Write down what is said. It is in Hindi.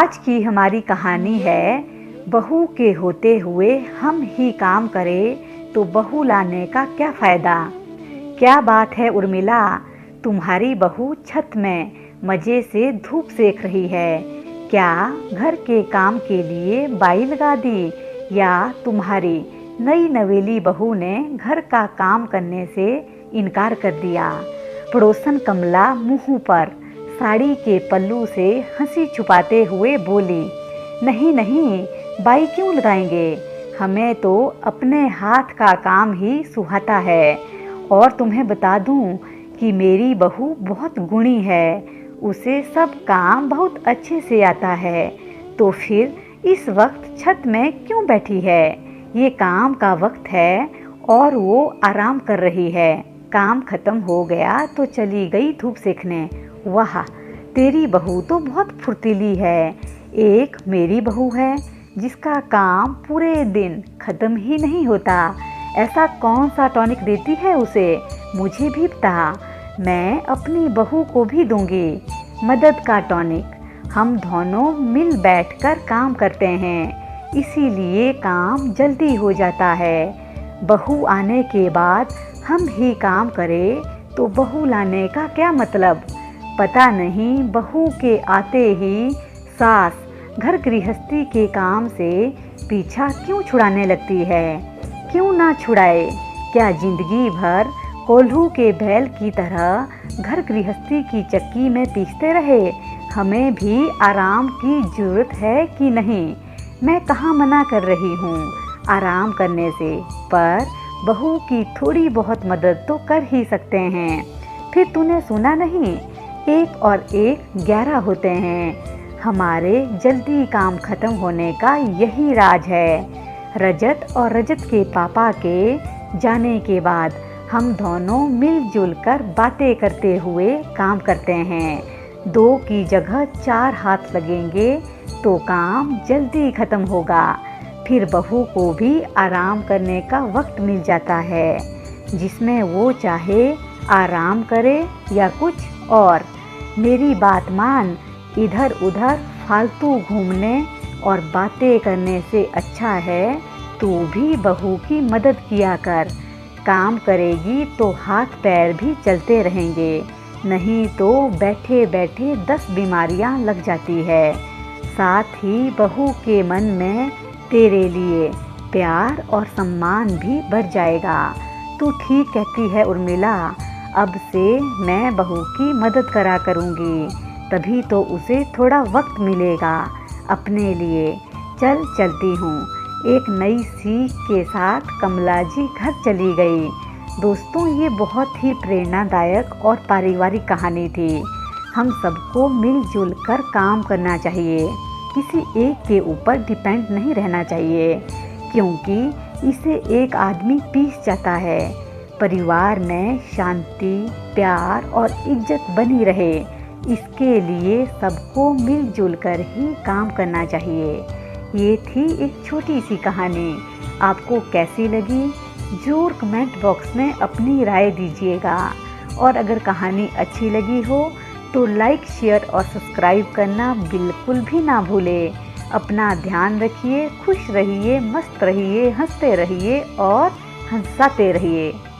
आज की हमारी कहानी है बहू के होते हुए हम ही काम करें तो बहू लाने का क्या फ़ायदा। क्या बात है उर्मिला, तुम्हारी बहू छत में मज़े से धूप सेक रही है। क्या घर के काम के लिए बाई लगा दी या तुम्हारी नई नवेली बहू ने घर का काम करने से इनकार कर दिया। पड़ोसन कमला मुंह पर साड़ी के पल्लू से हंसी छुपाते हुए बोली, नहीं नहीं, बाई क्यों लगाएंगे, हमें तो अपने हाथ का काम ही सुहाता है। और तुम्हें बता दूं कि मेरी बहू बहुत गुणी है, उसे सब काम बहुत अच्छे से आता है। तो फिर इस वक्त छत में क्यों बैठी है? ये काम का वक्त है और वो आराम कर रही है। काम खत्म हो गया तो चली गई धूप सेकने। वाह, तेरी बहू तो बहुत फुर्तीली है। एक मेरी बहू है जिसका काम पूरे दिन खत्म ही नहीं होता। ऐसा कौन सा टॉनिक देती है उसे, मुझे भी बता, मैं अपनी बहू को भी दूंगी मदद का टॉनिक। हम दोनों मिल बैठकर काम करते हैं, इसीलिए काम जल्दी हो जाता है। बहू आने के बाद हम ही काम करें तो बहू लाने का क्या मतलब। पता नहीं बहू के आते ही सास घर गृहस्थी के काम से पीछा क्यों छुड़ाने लगती है। क्यों ना छुड़ाए, क्या जिंदगी भर कोल्हू के बैल की तरह घर गृहस्थी की चक्की में पीसते रहे। हमें भी आराम की ज़रूरत है कि नहीं। मैं कहाँ मना कर रही हूँ आराम करने से, पर बहू की थोड़ी बहुत मदद तो कर ही सकते हैं। फिर तूने सुना नहीं, 1 और 1 11 होते हैं। हमारे जल्दी काम खत्म होने का यही राज है। रजत और रजत के पापा के जाने के बाद हम दोनों मिलजुल कर बातें करते हुए काम करते हैं। 2 की जगह 4 हाथ लगेंगे तो काम जल्दी खत्म होगा। फिर बहू को भी आराम करने का वक्त मिल जाता है, जिसमें वो चाहे आराम करे या कुछ और। मेरी बात मान, इधर उधर फालतू घूमने और बातें करने से अच्छा है तू भी बहू की मदद किया कर। काम करेगी तो हाथ पैर भी चलते रहेंगे, नहीं तो बैठे बैठे 10 बीमारियां लग जाती है। साथ ही बहू के मन में तेरे लिए प्यार और सम्मान भी बढ़ जाएगा। तू ठीक कहती है उर्मिला, अब से मैं बहू की मदद करा करूँगी, तभी तो उसे थोड़ा वक्त मिलेगा अपने लिए। चलती हूँ। एक नई सीख के साथ कमला जी घर चली गई। दोस्तों, ये बहुत ही प्रेरणादायक और पारिवारिक कहानी थी। हम सबको मिलजुल कर काम करना चाहिए, किसी एक के ऊपर डिपेंड नहीं रहना चाहिए, क्योंकि इसे एक आदमी पीस जाता है। परिवार में शांति, प्यार और इज्जत बनी रहे, इसके लिए सबको मिलजुल कर ही काम करना चाहिए। ये थी एक छोटी सी कहानी। आपको कैसी लगी ज़रूर कमेंट बॉक्स में अपनी राय दीजिएगा। और अगर कहानी अच्छी लगी हो तो लाइक, शेयर और सब्सक्राइब करना बिल्कुल भी ना भूलें। अपना ध्यान रखिए, खुश रहिए, मस्त रहिए, हंसते रहिए और हंसाते रहिए।